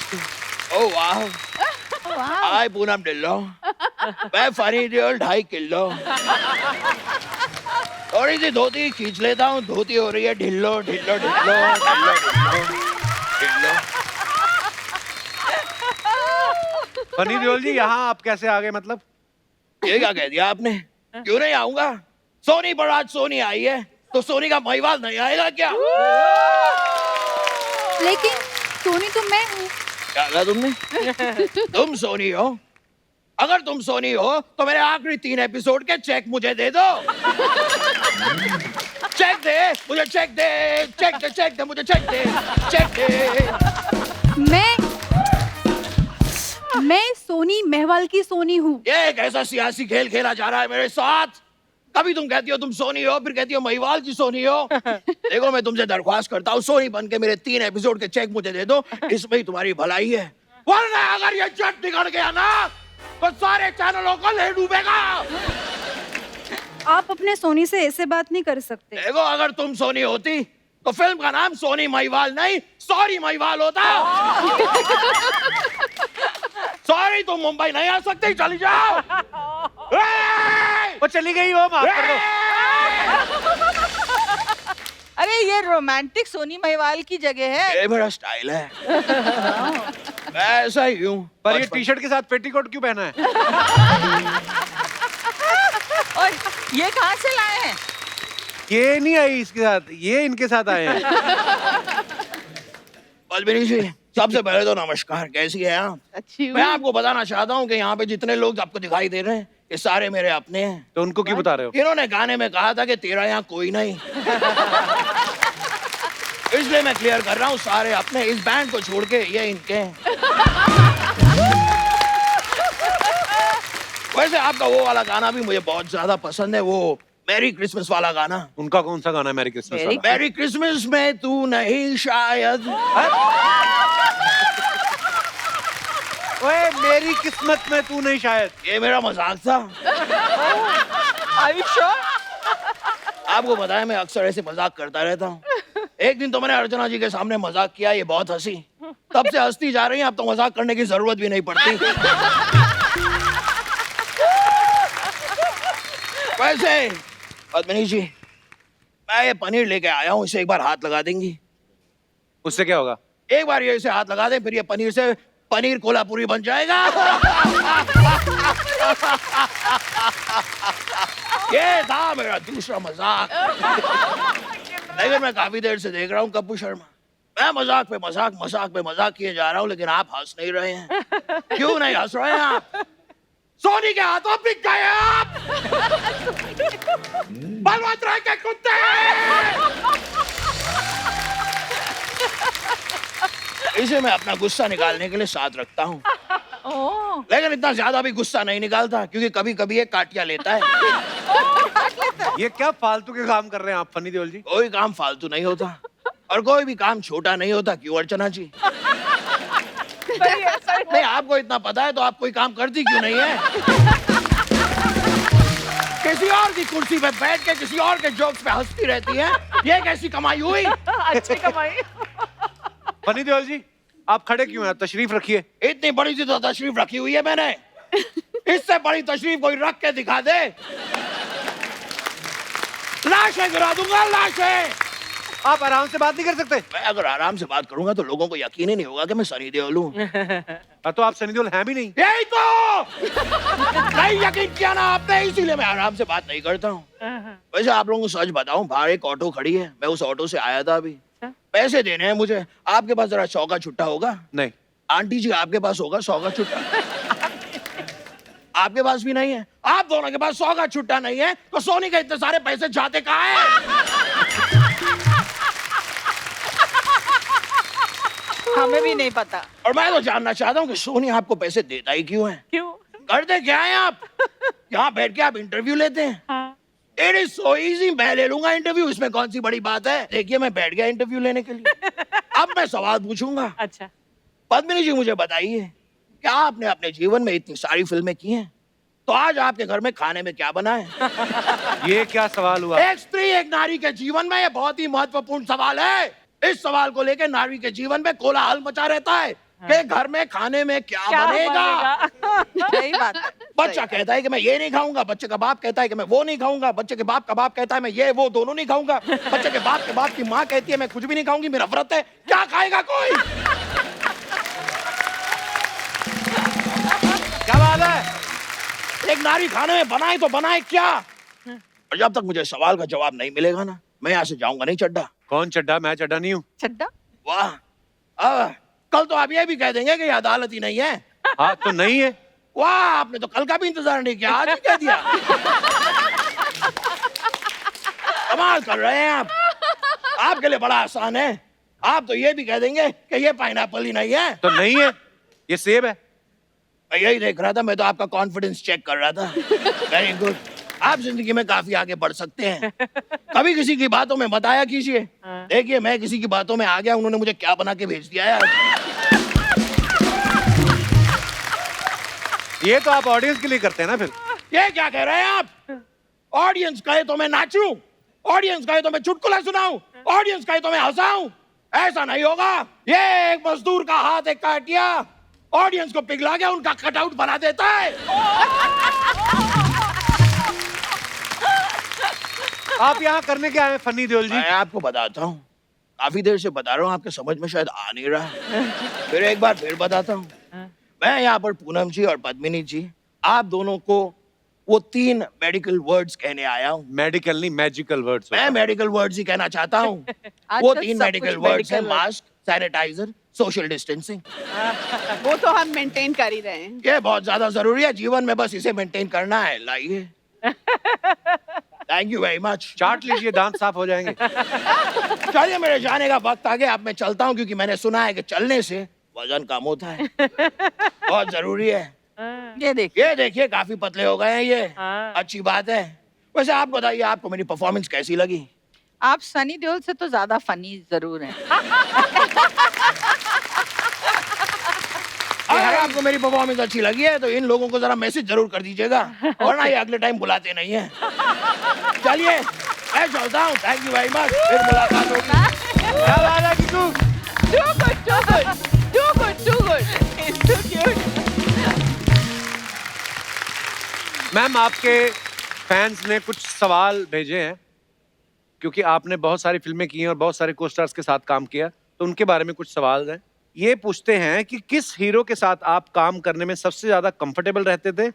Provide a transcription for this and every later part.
ओ वाह, हाय पूनम ढिल्लो, मैं funny Deol 2.5 kilo. थोड़ी सी धोती खींच लेता हूँ, धोती हो रही है ढिल्लो ढिल्लो ढिल्लो ढिल्लो ढिल्लो ढिल्लो। फनी देओल जी, यहाँ आप कैसे आ गए? मतलब ये क्या कह दिया आपने? क्यों नहीं आऊंगा? सोनी पर आज सोनी आई है, तो सोनी का महिवाल नहीं आएगा क्या? लेकिन सोनी तो मैं हूँ। क्या कहा तुमने? तुम सोनी हो? अगर तुम सोनी हो तो मेरे आखिरी 3 एपिसोड के चेक मुझे दे दो। चेक दे, मुझे चेक दे, चेक दे, मुझे चेक दे, चेक दे। मैं सोनी महवाल की सोनी हूँ। ये एक ऐसा सियासी खेल खेला जा रहा है मेरे साथ। कभी तुम कहती हो तुम सोनी हो, फिर कहती हो महिवाल की सोनी हो। देखो, मैं तुमसे दरख्वास्त करता हूँ, सोनी बन के मेरे 3 एपिसोड के चेक मुझे दे दो, इसमें ही तुम्हारी भलाई है। वरना अगर ये जट बिगड़ गया ना, तो सारे चैनलों को ले डूबेगा। आप अपने सोनी से ऐसे बात नहीं कर सकते। देखो, अगर तुम सोनी होती तो फिल्म का नाम सोनी महिवाल नहीं, सॉरी महिवाल होता। सॉरी, तुम मुंबई नहीं आ सकती, चली जाओ। वो चली गई, वो माफ कर दो। अरे ये रोमांटिक सोनी महिवाल की जगह है। ये मेरा स्टाइल है। मैं ऐसा ही हूँ। पर ये टी-शर्ट के साथ पेटीकोट क्यों पहना है? और ये कहाँ से लाए हैं? ये नहीं आई इसके साथ, ये इनके साथ आए हैं। पद्मिनी जी, सबसे पहले तो नमस्कार, कैसी है आप? अच्छी मैं आपको बताना चाहता हूँ कि यहाँ पे जितने लोग आपको दिखाई दे रहे हैं, ये सारे मेरे अपने हैं। तो उनको क्यों बता रहे हो? इन्होंने गाने में कहा था कि तेरा यहाँ कोई नहीं। इसलिए मैं क्लियर कर रहा हूँ, सारे अपने। इस बैंड को छोड़ के ये इनके हैं। वैसे आपका वो वाला गाना भी मुझे बहुत ज्यादा पसंद है, वो मैरी क्रिसमस वाला गाना। उनका कौन सा गाना है मैरी क्रिसमस वाला? मैरी क्रिसमस में तू नहीं शायद। ओए, मेरी किस्मत में तू नहीं शायद। ये मेरा मजाक था। Are you sure? आपको पता है मैं अक्सर ऐसे मजाक करता रहता हूँ। एक दिन तो मैंने अर्चना जी के सामने मजाक किया, ये बहुत हंसी। तब से हंसती जा रही है, अब तो मजाक करने की जरूरत भी नहीं पड़ती। वैसे पद्मिनी जी, मैं ये पनीर लेके आया हूँ, इसे एक बार हाथ लगा देंगी? उससे क्या होगा? एक बार ये इसे हाथ लगा दें, फिर ये पनीर से पनीर कोल्हापुरी बन जाएगा। ये था मेरा दूसरा मजाक। लेकिन मैं काफी देर से देख रहा हूँ कप्पू शर्मा, मैं मजाक पे मजाक, मजाक पे मजाक किए जा रहा हूँ, लेकिन आप हंस नहीं रहे हैं। क्यों नहीं हंस रहे हैं आप? सोनी के हाथों बिक गए आप। बलवंतराय के कुत्ते। इसे मैं अपना गुस्सा निकालने के लिए साथ रखता हूँ, लेकिन इतना ज्यादा भी गुस्सा नहीं निकालता, क्योंकि कभी कभी ये काटिया लेता है। ये क्या फालतू के काम कर रहे हैं आप फनी देओल जी? कोई काम फालतू नहीं होता, और कोई भी काम छोटा नहीं होता। क्यों अर्चना जी? नहीं, आपको इतना पता है तो आप कोई काम करती क्यों नहीं है? किसी और की कुर्सी पे बैठ के किसी और के जोक्स पे हंसती रहती है। ये कैसी कमाई हुई? अच्छी कमाई। फनी देओल जी, आप खड़े क्यों हैं? तशरीफ रखिए। इतनी बड़ी सी तो तशरीफ रखी हुई है मैंने, इससे बड़ी तशरीफ कोई रख के दिखा दे, लाशें गिरा दूंगा, लाशें। आप आराम से बात नहीं कर सकते? मैं अगर आराम से बात करूंगा तो लोगों को यकीन ही नहीं होगा कि मैं सनी देओल हूं। तो आप सनी देओल हैं भी नहीं। यही तो नहीं यकीन किया ना आपने, इसीलिए मैं आराम से बात नहीं करता हूँ। वैसे आप लोगों को सच बताऊं, बाहर एक ऑटो खड़ी है, मैं उस ऑटो से आया था अभी। पैसे देने हैं मुझे। आपके पास जरा 100 का छुट्टा होगा? नहीं। आंटी जी, आपके पास होगा 100 का छुट्टा? आपके पास भी नहीं है? आप दोनों के पास 100 का छुट्टा नहीं है, तो सोनी के इतने सारे पैसे जाते कहाँ हैं? हमें भी नहीं पता। और मैं तो जानना चाहता हूँ कि सोनी आपको पैसे देता ही क्यों है? क्यों? करते क्या है आप? यहाँ बैठ के आप इंटरव्यू लेते हैं। हाँ। इट इज सो इजी, मैं ले लूंगा इंटरव्यू, इसमें कौन सी बड़ी बात है? देखिए, मैं बैठ गया इंटरव्यू लेने के लिए। अब मैं सवाल पूछूंगा। अच्छा। पद्मिनी जी, मुझे बताइए, क्या आपने अपने जीवन में इतनी सारी फिल्में की हैं, तो आज आपके घर में खाने में क्या बना है? ये क्या सवाल हुआ? एक स्त्री एक नारी के जीवन में ये बहुत ही महत्वपूर्ण सवाल है। इस सवाल को लेकर नारी के जीवन में कोलाहल मचा रहता है। कि घर में खाने में क्या बनेगा। सही बात है। बच्चा कहता है कि मैं ये नहीं खाऊंगा, बच्चे का बाप कहता है कि मैं वो नहीं खाऊंगा, बच्चे के बाप का बाप कहता है मैं ये वो दोनों नहीं खाऊंगा, बच्चे के बाप की माँ कहती है मैं कुछ भी नहीं खाऊंगी, मेरा व्रत है। क्या खाएगा कोई? क्या बात है? एक नारी खाने में बनाए तो बनाए क्या? और जब तक मुझे सवाल का जवाब नहीं मिलेगा ना, मैं यहाँ से जाऊंगा नहीं चड्डा। कौन चड्डा? मैं चड्डा नहीं हूँ। चड्डा? वाह, कल तो आप ये भी कह देंगे कि ये अदालत ही नहीं है। हाँ तो नहीं है। वाह, आपने तो कल का भी इंतजार नहीं किया, आज ही कह दिया। कमाल कर रहे हैं आप। आपके लिए बड़ा आसान है, आप तो ये भी कह देंगे कि ये पाइनएप्पल ही नहीं है। तो नहीं है, ये सेब है। मैं यही देख रहा था, मैं तो आपका कॉन्फिडेंस चेक कर रहा था। वेरी गुड, आप जिंदगी में काफी आगे बढ़ सकते हैं। कभी किसी की बातों में बताया कीजिए। देखिए मैं किसी की बातों में आ गया, उन्होंने मुझे क्या बना के भेज दिया यार। ये तो आप ऑडियंस के लिए करते हैं ना फिर। ये क्या कह रहे हैं आप? ऑडियंस कहे तो मैं नाचूं, ऑडियंस कहे तो मैं चुटकुला सुनाऊं, ऑडियंस कहे तो मैं हंसाऊं। ऐसा नहीं होगा। ये एक मजदूर का हाथ एक काटिया, ऑडियंस को पिघला गया, उनका कटआउट बना देता है। आप यहाँ करने क्या आए फनी देओल जी? मैं आपको बताता हूँ, काफी देर से बता रहा हूँ, आपके समझ में शायद आ नहीं रहा। फिर एक बार फिर बताता हूँ। मैं यहाँ पर पूनम जी और पद्मिनी जी, आप दोनों को वो 3 मेडिकल वर्ड्स कहने आया हूँ। मेडिकल नहीं, मैजिकल वर्ड्स। मैं मेडिकल वर्ड्स ही कहना चाहता हूँ। वो आजकल 3 सब मेडिकल कुछ वर्ड्स हैं, medical word। Mask, sanitiser, social distancing. वो तो हम मेंटेन कर ही रहे हैं। ये बहुत ज्यादा जरूरी है जीवन में, बस इसे मेंटेन करना है। लाइए। Thank you very much. चाट लीजिए, दांत साफ हो जाएंगे। चलिए मेरे जाने का वक्त आ गया, अब मैं चलता हूँ, क्योंकि मैंने सुना है कि चलने से वजन कम होता है। बहुत जरूरी है। ये देखिए। ये देखिए काफी पतले हो गए हैं ये। अच्छी बात है। वैसे आप बताइए, आपको मेरी परफॉर्मेंस कैसी लगी? आप सनी देओल से तो ज्यादा फनी जरूर हैं। अगर आपको मेरी परफॉर्मेंस अच्छी लगी है तो इन लोगों को जरा मैसेज जरूर कर दीजिएगा, वरना ये अगले टाइम बुलाते नहीं है। चलिए मैं चलता हूँ, थैंक यू वेरी मच, फिर मुलाकात होगी। क्या बात है Kitu? Too good, too good, too good, too good. It's too cute. Ma'am आपके फैंस ने कुछ सवाल भेजे हैं, क्योंकि आपने बहुत सारी फिल्में की हैं और बहुत सारे को स्टार्स के साथ काम किया, तो उनके बारे में कुछ सवाल हैं। ये पूछते हैं कि किस हीरो के साथ आप काम करने में सबसे ज्यादा कंफर्टेबल रहते थे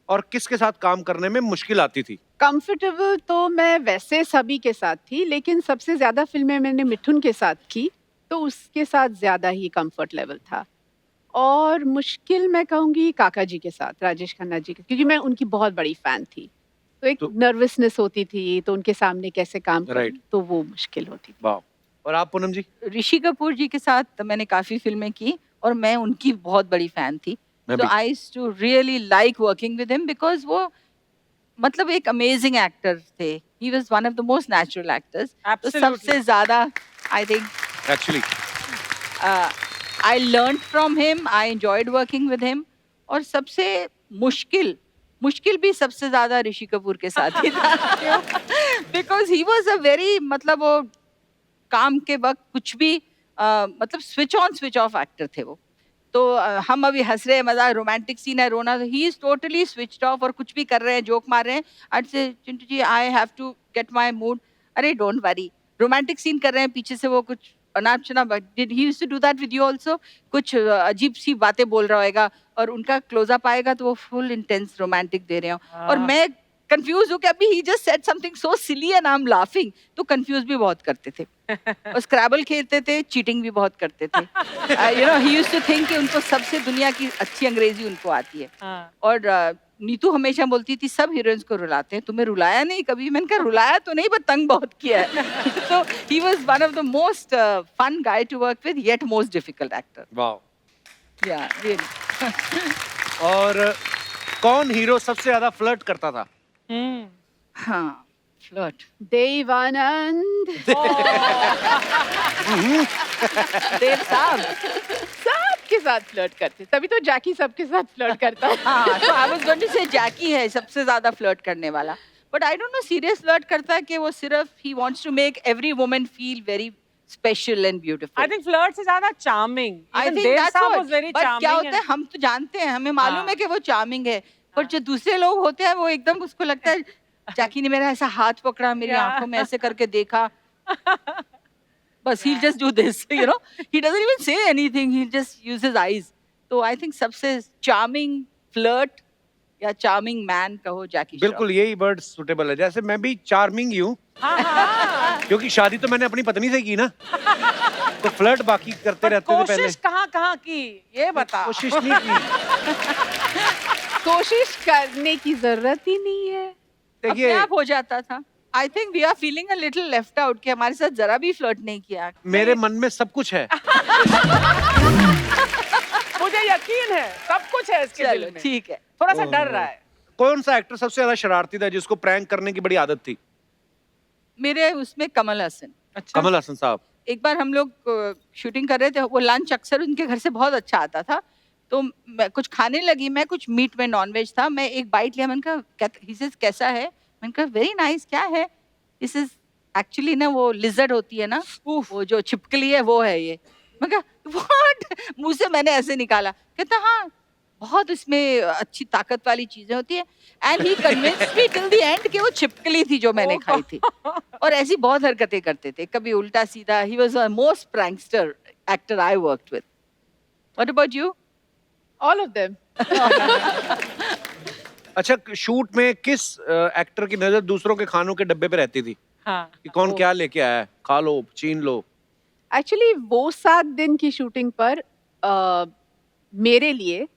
और किसके साथ काम करने में मुश्किल आती थी? कंफर्टेबल तो मैं वैसे सभी के साथ थी, लेकिन सबसे ज्यादा फिल्में मैंने मिठुन के साथ की, तो उसके साथ ज्यादा ही कंफर्ट लेवल था। और मुश्किल मैं कहूँगी काका जी के साथ, राजेश खन्ना जी के, क्योंकि मैं उनकी बहुत बड़ी फैन थी, तो एक नर्वसनेस होती थी, तो उनके सामने कैसे काम करूं, Right. तो वो मुश्किल होती थी। वाह। और आप पूनम जी? ऋषि कपूर जी के साथ मैंने काफी फिल्में की और मैं उनकी बहुत बड़ी फैन थी। मैं तो भी। I used to really like working with him, because वो मतलब एक अमेजिंग एक्टर थे। He was one of the most natural actors. तो सबसे ज्यादा I think actually I learn from him, I enjoyed working with him. और सबसे मुश्किल भी सबसे ज्यादा ऋषि कपूर के साथ ही था, because he was a very, मतलब वो काम के वक्त कुछ भी मतलब switch on switch off actor थे वो। तो हम अभी हंस रहे हैं, मजाक, रोमांटिक सीन है, रोना, he is totally switched off, और कुछ भी कर रहे हैं, जोक मार रहे हैं, आज से Chintu ji I have to get my mood, अरे डोंट वरी। रोमांटिक सीन कर रहे हैं, पीछे से वो कुछ अनाप शनाप, did he used to do that with you also? कुछ अजीब सी बातें बोल रहा होगा और उनका क्लोजअप आएगा तो वो फुल इंटेंस रोमांटिक दे रहे हो, और मैं कंफ्यूज हूँ कि अभी ही just said something so silly and I am laughing. तो कंफ्यूज भी बहुत करते थे और स्क्रैबल खेलते थे, चीटिंग भी बहुत करते थे। You know, he used to think कि उनको सबसे दुनिया की अच्छी अंग्रेजी उनको आती है। और नीतू हमेशा बोलती थी सब हीरोइंस को रुलाते हैं, तुम्हें रुलाया नहीं कभी? मैंने कहा रुलाया तो नहीं, बट तंग बहुत किया है। तो he was one of the most fun guy to work with, yet most difficult actor. वाह। Yeah really. और कौन हीरो सबसे ज्यादा फ्लर्ट करता था? हाँ, फ्लर्ट। देवानंद देव साहब। सबके साथ फ्लर्ट करते, तभी तो जैकी सबके साथ फ्लर्ट करता है। हाँ, तो आई वाज गोइंग टू से जैकी है सबसे ज्यादा फ्लर्ट करने वाला, but I don't know serious flirt करता है कि वो सिर्फ he wants to make every woman feel very special and beautiful. I think flirt से ज्यादा charming. I Even think Dev that's Saab what. was very But charming. क्या होता है and- हम तो जानते हैं, हमें मालूम है हाँ. कि वो charming है, पर जो दूसरे लोग होते हैं वो एकदम उसको लगता है जैकी ने मेरा ऐसा हाथ पकड़ा, मेरी Yeah. आंखों में ऐसे करके देखा, बस he'll just do this, you know. He doesn't even say anything, he'll just use his eyes. तो I think सबसे charming flirt या charming man कहो जैकी श्रॉफ. बिल्कुल यही वर्ड सुटेबल है। जैसे मैं भी चार्मिंग ही हूँ, हाँ, हाँ. क्योंकि शादी तो मैंने अपनी पत्नी से की ना, तो फ्लर्ट बाकी करते But रहते थे पहले। कोशिश कहाँ की ये बता. कोशिश नहीं की। कोशिश करने की जरूरत ही नहीं है। अपने देखिए आप हो जाता था. I think we are feeling a little left out कि हमारे साथ जरा भी फ्लर्ट नहीं किया. मेरे मन में सब कुछ है। मुझे यकीन है सब कुछ है इसके चलो दिल में. ठीक है. थोड़ा सा डर रहा है. कौन सा एक्टर सबसे ज्यादा शरारती था जिसको प्रैंक करने की बड़ी आदत थी? मेरे उसमें कमल हसन. अच्छा. कमल हसन साहब। एक बार हम लोग शूटिंग कर रहे थे, वो लंच अक्सर उनके घर से बहुत अच्छा आता था, तो मैं कुछ खाने लगी, मैं कुछ मीट में नॉन वेज था, मैं एक बाइट लिया, मैंने कहा ही सेज कैसा है, मैंने कहा वेरी नाइस, क्या है, दिस इज एक्चुअली ना वो लिजर्ड होती है ना, वो जो छिपकली है वो है ये. मैं कहा व्हाट, मुंह से मैंने ऐसे निकाला, कहता हाँ बहुत इसमें अच्छी ताकत वाली चीजें होती है. And he convinced me till the end कि वो छिपकली थी जो मैंने खाई थी. और ऐसी बहुत हरकतें करते थे, कभी उल्टा सीधा. He was the most prankster actor I worked with. What about you? All of them. अच्छा, शूट में किस एक्टर की नजर दूसरों के खानों के डब्बे पे रहती थी हाँ. कि कौन क्या लेके आया है, खा लो, छीन लो? एक्चुअली वो 7 दिन की शूटिंग पर मेरे लिए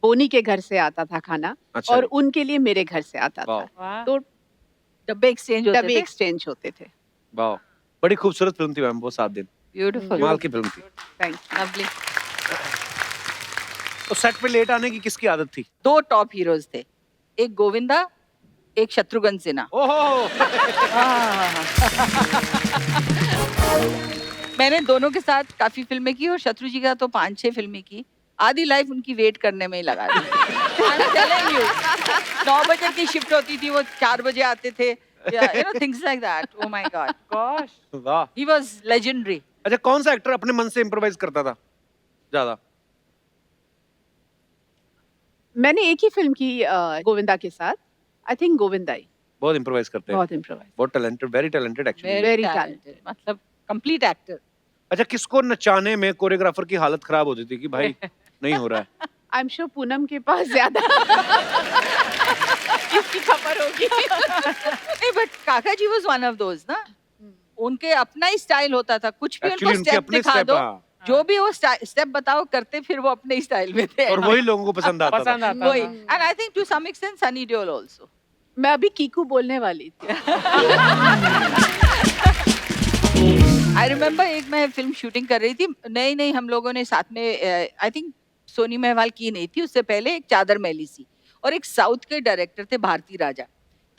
बोनी के घर से आता था खाना, अच्छा। और उनके लिए मेरे घर से आता था. वाह वाह. तो डब्बे एक्सचेंज होते डब्बे थे. एक्सचेंज होते थे. वाह, बड़ी खूबसूरत फिल्म थी मैम वो 7 दिन, ब्यूटीफुल, कमाल की फिल्म थी। Thank you. लवली. तो सेट पे लेट आने की किसकी आदत थी? 2 टॉप हीरोज थे, एक गोविंदा, एक शत्रुघ्न सिन्हा. ओहो, मैंने दोनों के साथ काफी फिल्में की और शत्रु जी का तो 5-6 फिल्में की. आधी लाइफ उनकी वेट करने में ही लगा दी. I'm telling you. 9 बजे की शिफ्ट होती थी, वो 4 बजे आते थे. You know, things like that. Oh my God. Gosh. वाह। He was legendary. अच्छा, कौन सा एक्टर अपने मन से इम्प्रोवाइज करता था ज्यादा? मैंने एक ही फिल्म की गोविंदा के साथ. आई थिंक गोविंदा ही बहुत इम्प्रोवाइज करते हैं, बहुत इम्प्रोवाइज. बहुत talented, very talented actually. Very Very talented. मतलब complete actor. अच्छा, किसको नचाने में कोरियोग्राफर की हालत खराब होती थी कि भाई नहीं हो रहा है? आई एम श्योर पूनम के पास ज्यादा इसकी खबर होगी. नहीं, but काका जी was one of those ना. उनके अपना ही स्टाइल होता था, कुछ भी Actually, उनको उनके स्टेप अपने दिखा step, दो, हाँ। जो भी वो स्टेप बताओ करते, फिर वो अपने स्टाइल में थे. और वही लोगों को पसंद आता पसंद था। आता वही. था. And I think to some extent Sunny Deol also. मैं अभी कीकू बोलने वाली थी. आई रिमेम्बर एक मैं फिल्म शूटिंग कर रही थी, नई हम लोगों ने साथ में, आई थिंक सोनी महवाल की नहीं थी, उससे पहले एक चादर मैली सी, और एक साउथ के डायरेक्टर थे भारती राजा.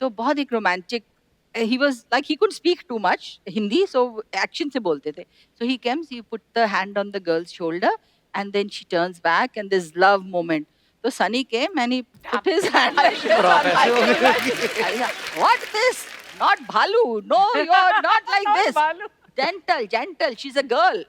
तो बहुत एक romantic, he was like he could speak too much Hindi, so action से बोलते थे. So he comes, he put the hand on the girl's shoulder and then she turns back and this love moment. तो Sunny came and he put his hand like this. What this? Not Bhalu. No, you're not like this. Balu. Gentle, she's a girl.